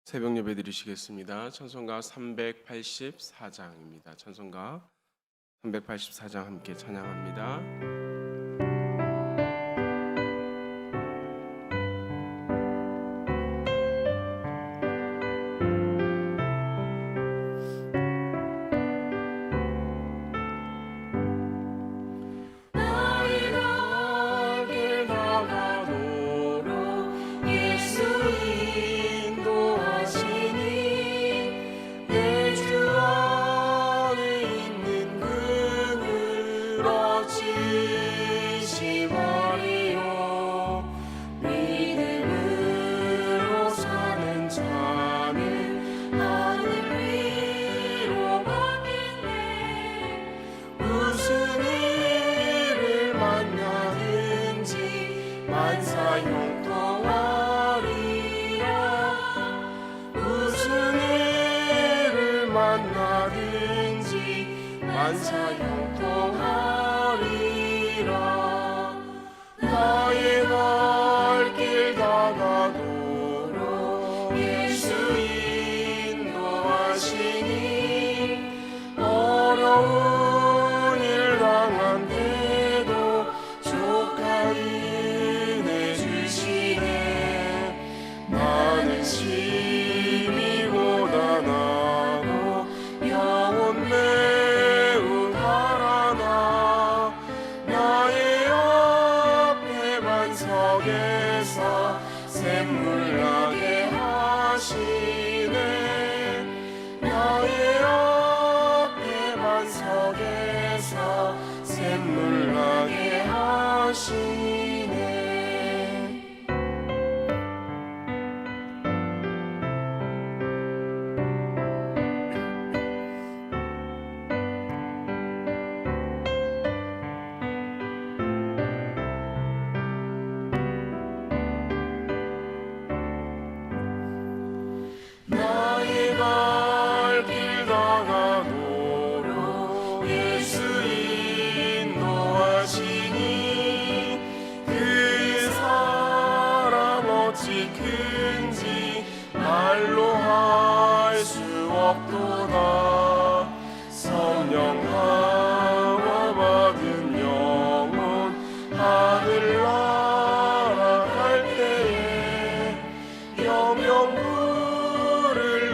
새벽 예배 드리시겠습니다. 찬송가 384장입니다. 찬송가 384장 함께 찬양합니다. 만사 형통하리라. 나의 갈 길 다가도록 예수 인도하시니 어려운 일 당한데도 족한 은혜 주시네. 나는 심히 고단하고 영혼 매우 달아나 나의 옆에 반석에서 샘물 나게 하시네. 나의 옆에 반석에서 샘물 나게 하시네. 나의 갈 길 다가도록 예수 인도하시니 그 사랑 어찌 큰지 말로 할 수 없도다. 성령 하와 받은 영혼 하늘나라 갈 때에 영영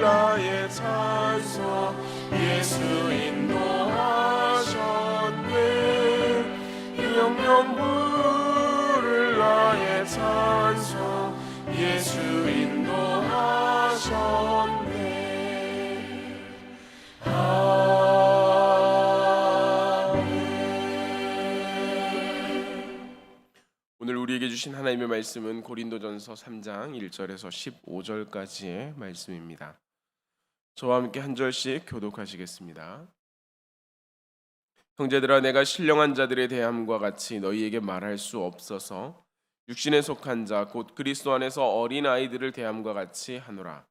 나의 찬송 예수 인도하셨네. 영영 부를 나의 찬송 예수 인도하셨네. 아멘. 오늘 우리에게 주신 하나님의 말씀은 고린도전서 3장 1절에서 15절까지의 말씀입니다. 저와 함께 한 절씩 교독하시겠습니다. 형제들아, 내가 신령한 자들의 대함과 같이 너희에게 말할 수 없어서 육신에 속한 자 곧 그리스도 안에서 어린 아이들을 대함과 같이 하노라.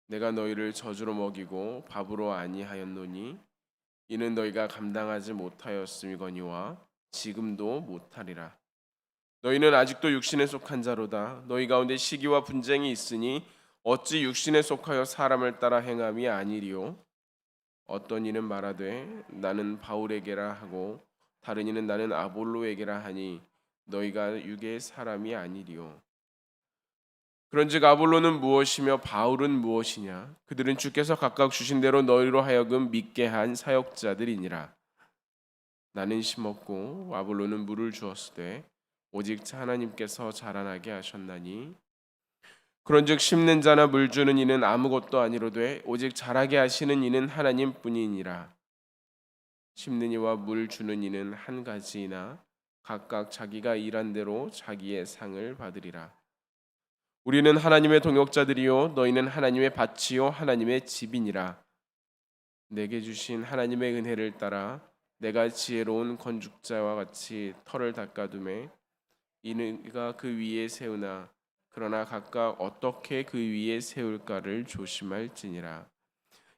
내가 너희를 젖으로 먹이고 밥으로 아니하였노니 이는 너희가 감당하지 못하였음이거니와 지금도 못하리라. 너희는 아직도 육신에 속한 자로다. 너희 가운데 시기와 분쟁이 있으니 어찌 육신에 속하여 사람을 따라 행함이 아니리요. 어떤 이는 말하되 나는 바울에게라 하고 다른 이는 나는 아볼로에게라 하니 너희가 육의 사람이 아니리요. 그런즉 아볼로는 무엇이며 바울은 무엇이냐? 그들은 주께서 각각 주신 대로 너희로 하여금 믿게 한 사역자들이니라. 나는 심었고 아볼로는 물을 주었으되 오직 하나님께서 자라나게 하셨나니 그런즉 심는 자나 물 주는 이는 아무것도 아니로되 오직 자라게 하시는 이는 하나님뿐이니라. 심는 이와 물 주는 이는 한 가지이나 각각 자기가 일한 대로 자기의 상을 받으리라. 우리는 하나님의 동역자들이요 너희는 하나님의 밭이요 하나님의 집이니라. 내게 주신 하나님의 은혜를 따라 내가 지혜로운 건축자와 같이 터를 닦아두매 이가 그 위에 세우나 그러나 각각 어떻게 그 위에 세울까를 조심할지니라.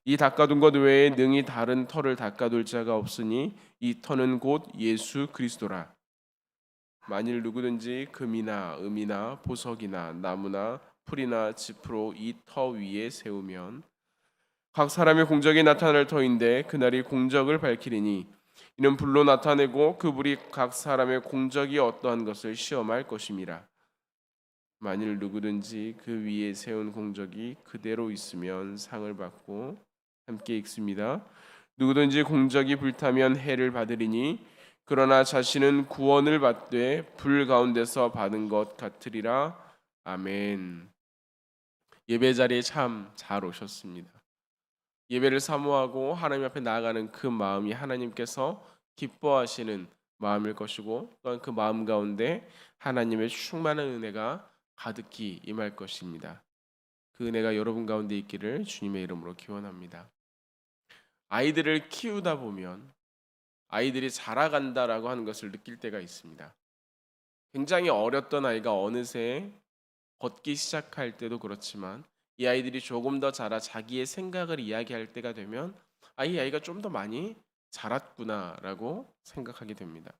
이 닦아둔 것 외에 능히 다른 터를 닦아둘 자가 없으니 이 터는 곧 예수 그리스도라. 만일 누구든지 금이나 음이나 보석이나 나무나 풀이나 짚으로 이 터 위에 세우면 각 사람의 공적이 나타날 터인데 그날이 공적을 밝히리니 이는 불로 나타내고 그 불이 각 사람의 공적이 어떠한 것을 시험할 것임이라. 만일 누구든지 그 위에 세운 공적이 그대로 있으면 상을 받고, 함께 읽습니다. 누구든지 공적이 불타면 해를 받으리니 그러나 자신은 구원을 받되 불 가운데서 받은 것 같으리라. 아멘. 예배 자리에 참 잘 오셨습니다. 예배를 사모하고 하나님 앞에 나아가는 그 마음이 하나님께서 기뻐하시는 마음일 것이고, 또한 그 마음 가운데 하나님의 충만한 은혜가 가득히 임할 것입니다. 그 은혜가 여러분 가운데 있기를 주님의 이름으로 기원합니다. 아이들을 키우다 보면 아이들이 자라간다라고 하는 것을 느낄 때가 있습니다. 굉장히 어렸던 아이가 어느새 걷기 시작할 때도 그렇지만 이 아이들이 조금 더 자라 자기의 생각을 이야기할 때가 되면 이 아이가 좀 더 많이 자랐구나라고 생각하게 됩니다.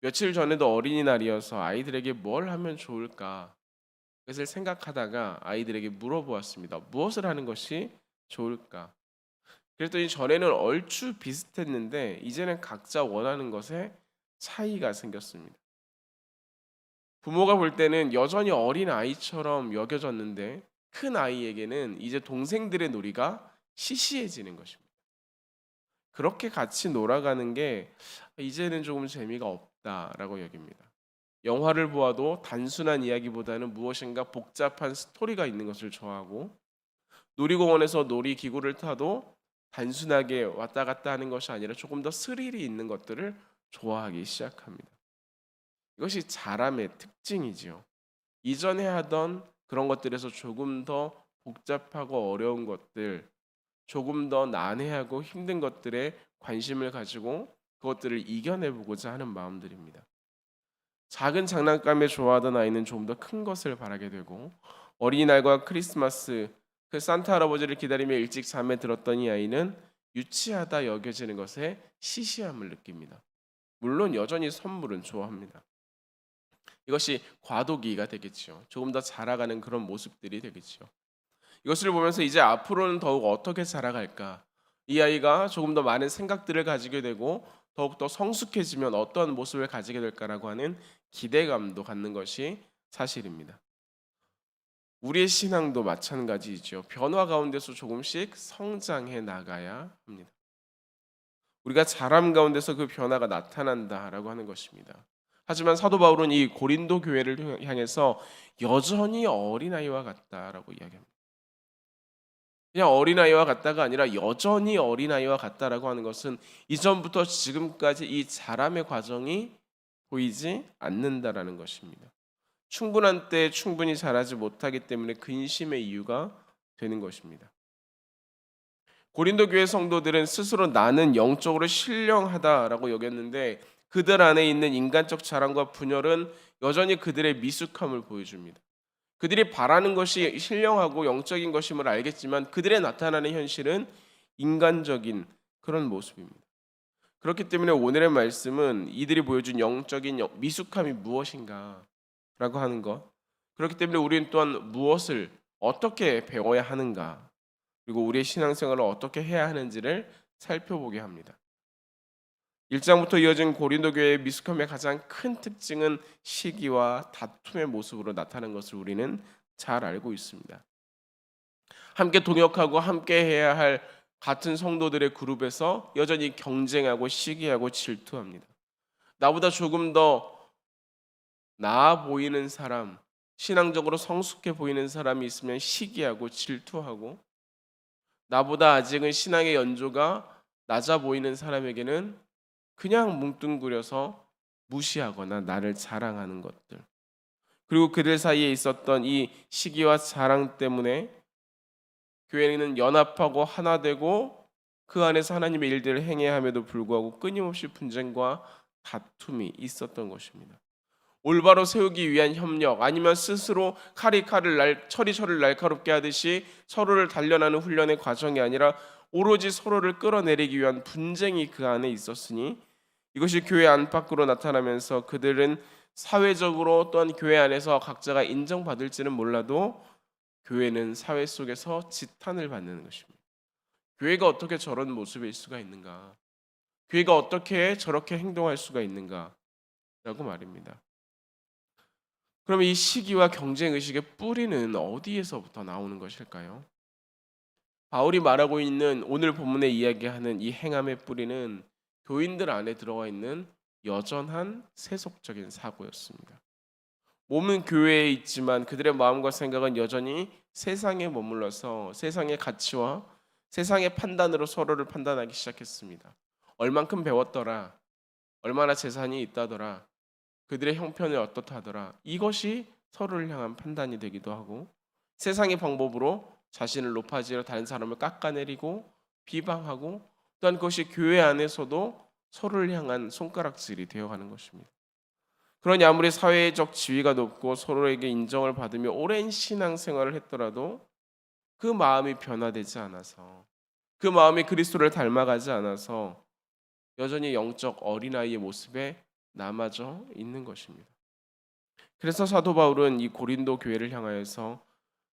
며칠 전에도 어린이날이어서 아이들에게 뭘 하면 좋을까 그것을 생각하다가 아이들에게 물어보았습니다. 무엇을 하는 것이 좋을까? 그랬더니 전에는 얼추 비슷했는데 이제는 각자 원하는 것에 차이가 생겼습니다. 부모가 볼 때는 여전히 어린 아이처럼 여겨졌는데 큰 아이에게는 이제 동생들의 놀이가 시시해지는 것입니다. 그렇게 같이 놀아가는 게 이제는 조금 재미가 없다라고 여깁니다. 영화를 보아도 단순한 이야기보다는 무엇인가 복잡한 스토리가 있는 것을 좋아하고, 놀이공원에서 놀이기구를 타도 단순하게 왔다 갔다 하는 것이 아니라 조금 더 스릴이 있는 것들을 좋아하기 시작합니다. 이것이 자람의 특징이지요. 이전에 하던 그런 것들에서 조금 더 복잡하고 어려운 것들, 조금 더 난해하고 힘든 것들에 관심을 가지고 그것들을 이겨내보고자 하는 마음들입니다. 작은 장난감에 좋아하던 아이는 조금 더 큰 것을 바라게 되고, 어린이날과 크리스마스 그 산타 할아버지를 기다리며 일찍 잠에 들었던 이 아이는 유치하다 여겨지는 것에 시시함을 느낍니다. 물론 여전히 선물은 좋아합니다. 이것이 과도기가 되겠죠. 조금 더 자라가는 그런 모습들이 되겠죠. 이것을 보면서 이제 앞으로는 더욱 어떻게 자라갈까? 이 아이가 조금 더 많은 생각들을 가지게 되고 더욱더 성숙해지면 어떤 모습을 가지게 될까라고 하는 기대감도 갖는 것이 사실입니다. 우리의 신앙도 마찬가지이죠. 변화 가운데서 조금씩 성장해 나가야 합니다. 우리가 자람 가운데서 그 변화가 나타난다라고 하는 것입니다. 하지만 사도 바울은 이 고린도 교회를 향해서 여전히 어린아이와 같다라고 이야기합니다. 그냥 어린아이와 같다가 아니라 여전히 어린아이와 같다라고 하는 것은 이전부터 지금까지 이 자람의 과정이 보이지 않는다라는 것입니다. 충분한 때에 충분히 자라지 못하기 때문에 근심의 이유가 되는 것입니다. 고린도 교회 성도들은 스스로 나는 영적으로 신령하다라고 여겼는데 그들 안에 있는 인간적 자랑과 분열은 여전히 그들의 미숙함을 보여줍니다. 그들이 바라는 것이 신령하고 영적인 것임을 알겠지만 그들의 나타나는 현실은 인간적인 그런 모습입니다. 그렇기 때문에 오늘의 말씀은 이들이 보여준 영적인 미숙함이 무엇인가 라고 하는 것, 그렇기 때문에 우리는 또한 무엇을 어떻게 배워야 하는가, 그리고 우리의 신앙생활을 어떻게 해야 하는지를 살펴보게 합니다. 1장부터 이어진 고린도 교회의 미숙함의 가장 큰 특징은 시기와 다툼의 모습으로 나타나는 것을 우리는 잘 알고 있습니다. 함께 동역하고 함께 해야 할 같은 성도들의 그룹에서 여전히 경쟁하고 시기하고 질투합니다. 나보다 조금 더 나아 보이는 사람, 신앙적으로 성숙해 보이는 사람이 있으면 시기하고 질투하고, 나보다 아직은 신앙의 연조가 낮아 보이는 사람에게는 그냥 뭉뚱그려서 무시하거나 나를 자랑하는 것들, 그리고 그들 사이에 있었던 이 시기와 자랑 때문에 교회는 연합하고 하나 되고 그 안에서 하나님의 일들을 행해야 함에도 불구하고 끊임없이 분쟁과 다툼이 있었던 것입니다. 올바로 세우기 위한 협력, 아니면 스스로 칼이 철이 철을 날카롭게 하듯이 서로를 단련하는 훈련의 과정이 아니라 오로지 서로를 끌어내리기 위한 분쟁이 그 안에 있었으니 이것이 교회 안팎으로 나타나면서 그들은 사회적으로 또한 교회 안에서 각자가 인정받을지는 몰라도 교회는 사회 속에서 지탄을 받는 것입니다. 교회가 어떻게 저런 모습일 수가 있는가? 교회가 어떻게 저렇게 행동할 수가 있는가? 라고 말입니다. 그럼 이 시기와 경쟁 의식의 뿌리는 어디에서부터 나오는 것일까요? 바울이 말하고 있는 오늘 본문에 이야기하는 이 행함의 뿌리는 교인들 안에 들어가 있는 여전한 세속적인 사고였습니다. 몸은 교회에 있지만 그들의 마음과 생각은 여전히 세상에 머물러서 세상의 가치와 세상의 판단으로 서로를 판단하기 시작했습니다. 얼만큼 배웠더라, 얼마나 재산이 있다더라, 그들의 형편이 어떻다더라, 이것이 서로를 향한 판단이 되기도 하고 세상의 방법으로 자신을 높아지려 다른 사람을 깎아내리고 비방하고 또한 그것이 교회 안에서도 서로를 향한 손가락질이 되어가는 것입니다. 그러니 아무리 사회적 지위가 높고 서로에게 인정을 받으며 오랜 신앙생활을 했더라도 그 마음이 변화되지 않아서 그 마음이 그리스도를 닮아가지 않아서 여전히 영적 어린아이의 모습에 남아져 있는 것입니다. 그래서 사도 바울은 이 고린도 교회를 향하여서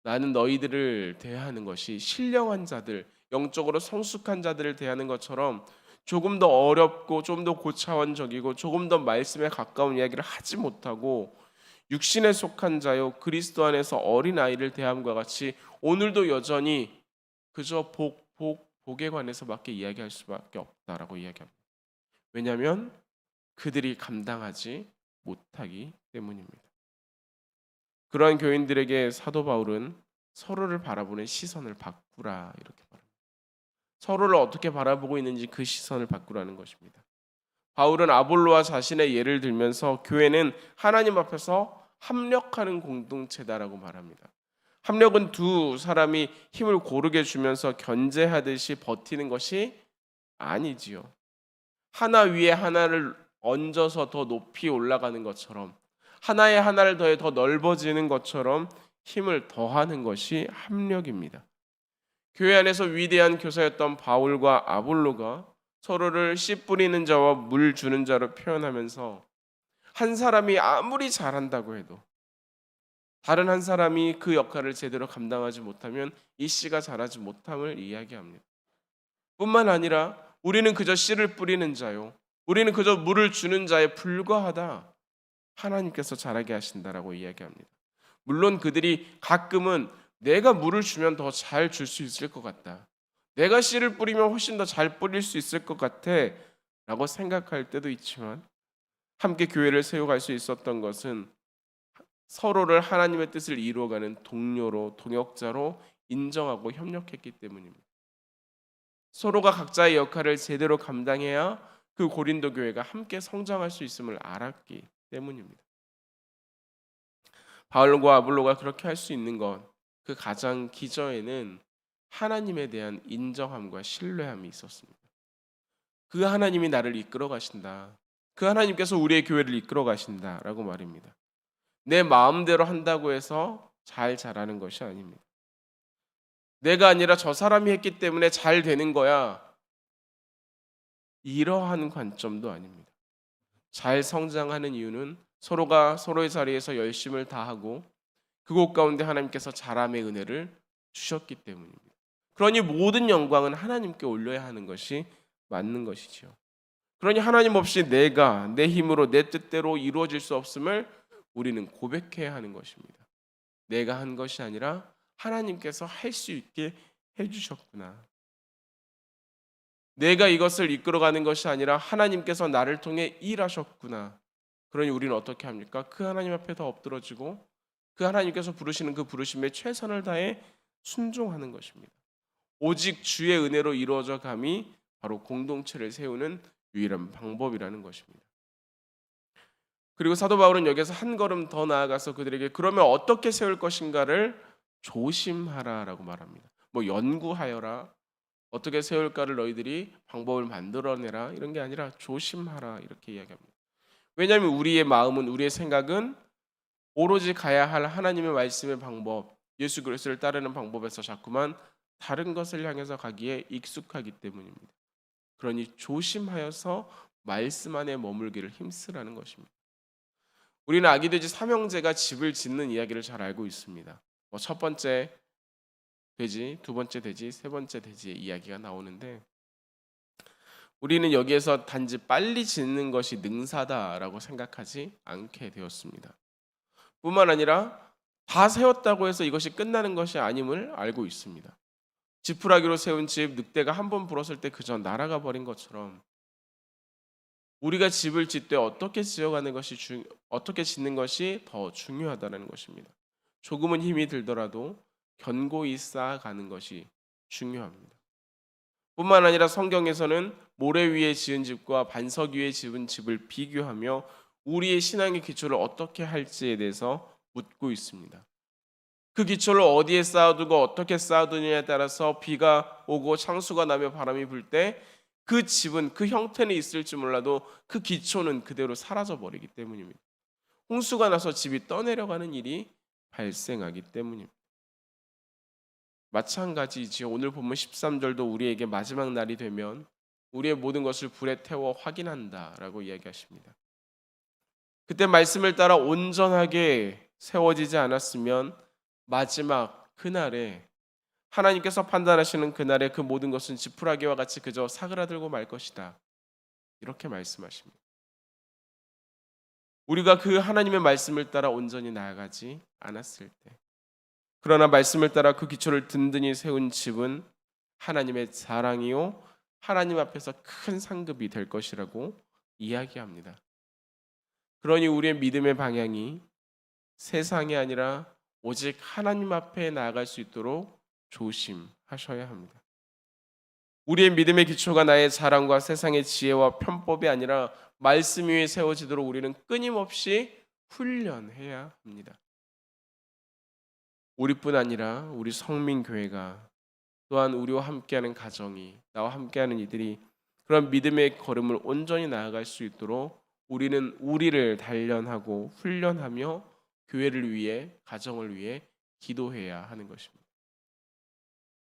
나는 너희들을 대하는 것이 신령한 자들, 영적으로 성숙한 자들을 대하는 것처럼 조금 더 어렵고 좀 더 고차원적이고 조금 더 말씀에 가까운 이야기를 하지 못하고 육신에 속한 자요 그리스도 안에서 어린 아이를 대함과 같이 오늘도 여전히 그저 복에 관해서밖에 이야기할 수밖에 없다라고 이야기합니다. 왜냐하면 그들이 감당하지 못하기 때문입니다. 그러한 교인들에게 사도 바울은 서로를 바라보는 시선을 바꾸라 이렇게 말합니다. 서로를 어떻게 바라보고 있는지 그 시선을 바꾸라는 것입니다. 바울은 아볼로와 자신의 예를 들면서 교회는 하나님 앞에서 합력하는 공동체다라고 말합니다. 합력은 두 사람이 힘을 고르게 주면서 견제하듯이 버티는 것이 아니지요. 하나 위에 하나를 얹어서 더 높이 올라가는 것처럼 하나에 하나를 더해 더 넓어지는 것처럼 힘을 더하는 것이 합력입니다. 교회 안에서 위대한 교사였던 바울과 아볼로가 서로를 씨 뿌리는 자와 물 주는 자로 표현하면서 한 사람이 아무리 잘한다고 해도 다른 한 사람이 그 역할을 제대로 감당하지 못하면 이 씨가 자라지 못함을 이야기합니다. 뿐만 아니라 우리는 그저 씨를 뿌리는 자요, 우리는 그저 물을 주는 자에 불과하다. 하나님께서 자라게 하신다라고 이야기합니다. 물론 그들이 가끔은 내가 물을 주면 더 잘 줄 수 있을 것 같다, 내가 씨를 뿌리면 훨씬 더 잘 뿌릴 수 있을 것 같아 라고 생각할 때도 있지만 함께 교회를 세워갈 수 있었던 것은 서로를 하나님의 뜻을 이루어가는 동료로 동역자로 인정하고 협력했기 때문입니다. 서로가 각자의 역할을 제대로 감당해야 그 고린도 교회가 함께 성장할 수 있음을 알았기 때문입니다. 바울과 아볼로가 그렇게 할 수 있는 것, 그 가장 기저에는 하나님에 대한 인정함과 신뢰함이 있었습니다. 그 하나님이 나를 이끌어 가신다, 그 하나님께서 우리의 교회를 이끌어 가신다라고 말입니다. 내 마음대로 한다고 해서 잘 자라는 것이 아닙니다. 내가 아니라 저 사람이 했기 때문에 잘 되는 거야, 이러한 관점도 아닙니다. 잘 성장하는 이유는 서로가 서로의 자리에서 열심을 다하고 그곳 가운데 하나님께서 자람의 은혜를 주셨기 때문입니다. 그러니 모든 영광은 하나님께 올려야 하는 것이 맞는 것이지요. 그러니 하나님 없이 내가 내 힘으로 내 뜻대로 이루어질 수 없음을 우리는 고백해야 하는 것입니다. 내가 한 것이 아니라 하나님께서 할 수 있게 해주셨구나. 내가 이것을 이끌어가는 것이 아니라 하나님께서 나를 통해 일하셨구나. 그러니 우리는 어떻게 합니까? 그 하나님 앞에 더 엎드러지고 그 하나님께서 부르시는 그 부르심에 최선을 다해 순종하는 것입니다. 오직 주의 은혜로 이루어져 감이 바로 공동체를 세우는 유일한 방법이라는 것입니다. 그리고 사도 바울은 여기서 한 걸음 더 나아가서 그들에게 그러면 어떻게 세울 것인가를 조심하라라고 말합니다. 연구하여라, 어떻게 세울까를 너희들이 방법을 만들어내라, 이런 게 아니라 조심하라 이렇게 이야기합니다. 왜냐하면 우리의 마음은, 우리의 생각은 오로지 가야 할 하나님의 말씀의 방법, 예수 그리스도를 따르는 방법에서 자꾸만 다른 것을 향해서 가기에 익숙하기 때문입니다. 그러니 조심하여서 말씀 안에 머물기를 힘쓰라는 것입니다. 우리는 아기 돼지 삼형제가 집을 짓는 이야기를 잘 알고 있습니다. 첫 번째 돼지, 두 번째 돼지, 세 번째 돼지의 이야기가 나오는데 우리는 여기에서 단지 빨리 짓는 것이 능사다라고 생각하지 않게 되었습니다. 뿐만 아니라 다 세웠다고 해서 이것이 끝나는 것이 아님을 알고 있습니다. 지푸라기로 세운 집, 늑대가 한 번 불었을 때 그저 날아가 버린 것처럼 우리가 집을 짓되 어떻게 어떻게 짓는 것이 더 중요하다는 것입니다. 조금은 힘이 들더라도 견고히 쌓아가는 것이 중요합니다. 뿐만 아니라 성경에서는 모래 위에 지은 집과 반석 위에 지은 집을 비교하며 우리의 신앙의 기초를 어떻게 할지에 대해서 묻고 있습니다. 그 기초를 어디에 쌓아두고 어떻게 쌓아두느냐에 따라서 비가 오고 창수가 나며 바람이 불 때 그 집은 그 형태는 있을지 몰라도 그 기초는 그대로 사라져 버리기 때문입니다. 홍수가 나서 집이 떠내려가는 일이 발생하기 때문입니다. 마찬가지지요. 오늘 본문 13절도 우리에게 마지막 날이 되면 우리의 모든 것을 불에 태워 확인한다라고 이야기하십니다. 그때 말씀을 따라 온전하게 세워지지 않았으면 마지막 그날에 하나님께서 판단하시는 그날에 그 모든 것은 지푸라기와 같이 그저 사그라들고 말 것이다. 이렇게 말씀하십니다. 우리가 그 하나님의 말씀을 따라 온전히 나아가지 않았을 때, 그러나 말씀을 따라 그 기초를 든든히 세운 집은 하나님의 자랑이요 하나님 앞에서 큰 상급이 될 것이라고 이야기합니다. 그러니 우리의 믿음의 방향이 세상이 아니라 오직 하나님 앞에 나아갈 수 있도록 조심하셔야 합니다. 우리의 믿음의 기초가 나의 자랑과 세상의 지혜와 편법이 아니라 말씀 위에 세워지도록 우리는 끊임없이 훈련해야 합니다. 우리뿐 아니라 우리 성민교회가 또한 우리와 함께하는 가정이, 나와 함께하는 이들이 그런 믿음의 걸음을 온전히 나아갈 수 있도록 우리는 우리를 단련하고 훈련하며 교회를 위해, 가정을 위해 기도해야 하는 것입니다.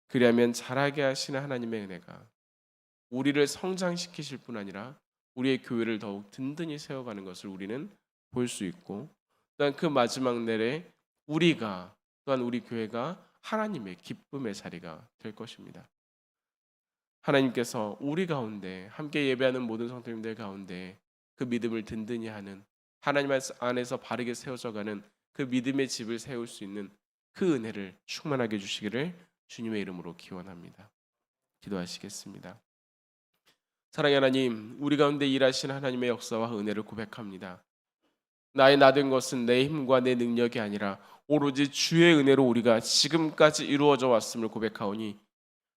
그리하면 자라게 하시는 하나님의 은혜가 우리를 성장시키실 뿐 아니라 우리의 교회를 더욱 든든히 세워가는 것을 우리는 볼 수 있고, 또한 그 마지막 날에 우리가, 또한 우리 교회가 하나님의 기쁨의 자리가 될 것입니다. 하나님께서 우리 가운데, 함께 예배하는 모든 성도님들 가운데 그 믿음을 든든히 하는, 하나님 안에서 바르게 세워져가는 그 믿음의 집을 세울 수 있는 그 은혜를 충만하게 주시기를 주님의 이름으로 기원합니다. 기도하시겠습니다. 사랑의 하나님, 우리 가운데 일하신 하나님의 역사와 은혜를 고백합니다. 나의 나된 것은 내 힘과 내 능력이 아니라 오로지 주의 은혜로 우리가 지금까지 이루어져 왔음을 고백하오니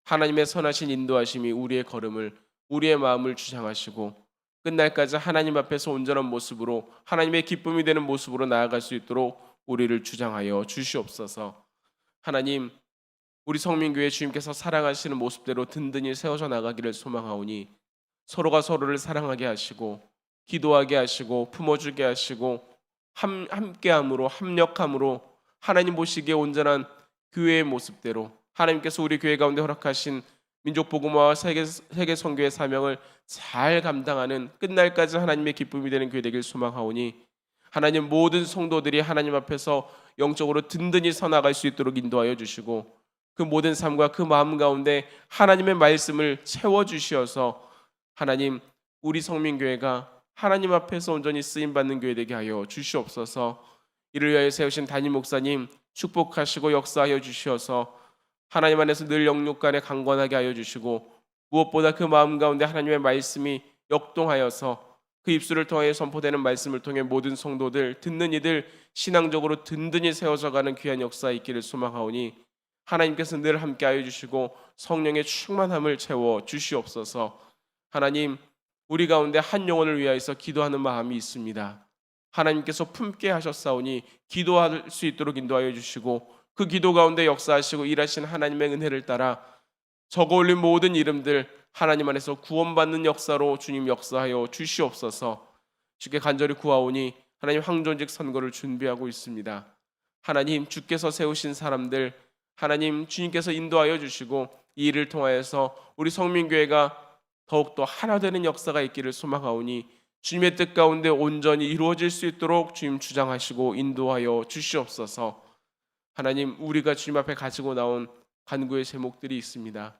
하나님의 선하신 인도하심이 우리의 걸음을, 우리의 마음을 주장하시고 끝날까지 하나님 앞에서 온전한 모습으로, 하나님의 기쁨이 되는 모습으로 나아갈 수 있도록 우리를 주장하여 주시옵소서. 하나님, 우리 성민교회 주님께서 사랑하시는 모습대로 든든히 세워져 나가기를 소망하오니 서로가 서로를 사랑하게 하시고 기도하게 하시고 품어주게 하시고 함께함으로, 합력함으로 하나님 보시기에 온전한 교회의 모습대로 하나님께서 우리 교회 가운데 허락하신 민족복음화와 세계 선교의 사명을 잘 감당하는 끝날까지 하나님의 기쁨이 되는 교회 되길 소망하오니 하나님, 모든 성도들이 하나님 앞에서 영적으로 든든히 서 나갈 수 있도록 인도하여 주시고 그 모든 삶과 그 마음 가운데 하나님의 말씀을 채워주시어서 하나님, 우리 성민교회가 하나님 앞에서 온전히 쓰임받는 교회 되게 하여 주시옵소서. 이를 위하여 세우신 담임 목사님 축복하시고 역사하여 주시어서 하나님 안에서 늘 영육간에 강건하게 하여 주시고 무엇보다 그 마음 가운데 하나님의 말씀이 역동하여서 그 입술을 통하여 선포되는 말씀을 통해 모든 성도들, 듣는 이들 신앙적으로 든든히 세워져가는 귀한 역사 있기를 소망하오니 하나님께서 늘 함께하여 주시고 성령의 충만함을 채워 주시옵소서. 하나님, 우리 가운데 한 영혼을 위하여서 기도하는 마음이 있습니다. 하나님께서 품게 하셨사오니 기도할 수 있도록 인도하여 주시고 그 기도 가운데 역사하시고 일하신 하나님의 은혜를 따라 적어 올린 모든 이름들 하나님 안에서 구원받는 역사로 주님 역사하여 주시옵소서. 주께 간절히 구하오니 하나님, 황존직 선거를 준비하고 있습니다. 하나님, 주께서 세우신 사람들 하나님 주님께서 인도하여 주시고 이 일을 통하여서 우리 성민교회가 더욱더 하나 되는 역사가 있기를 소망하오니 주님의 뜻 가운데 온전히 이루어질 수 있도록 주님 주장하시고 인도하여 주시옵소서. 하나님, 우리가 주님 앞에 가지고 나온 간구의 제목들이 있습니다.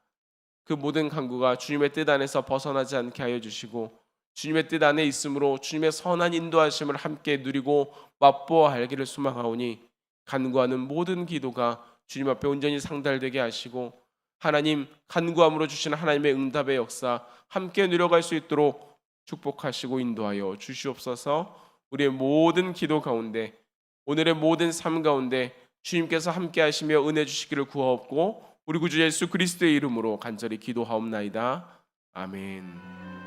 그 모든 간구가 주님의 뜻 안에서 벗어나지 않게 하여 주시고 주님의 뜻 안에 있으므로 주님의 선한 인도하심을 함께 누리고 맛보아 알기를 소망하오니 간구하는 모든 기도가 주님 앞에 온전히 상달되게 하시고 하나님, 간구함으로 주시는 하나님의 응답의 역사 함께 누려갈 수 있도록 축복하시고 인도하여 주시옵소서. 우리의 모든 기도 가운데, 오늘의 모든 삶 가운데 주님께서 함께 하시며 은혜 주시기를 구하옵고 우리 구주 예수 그리스도의 이름으로 간절히 기도하옵나이다. 아멘.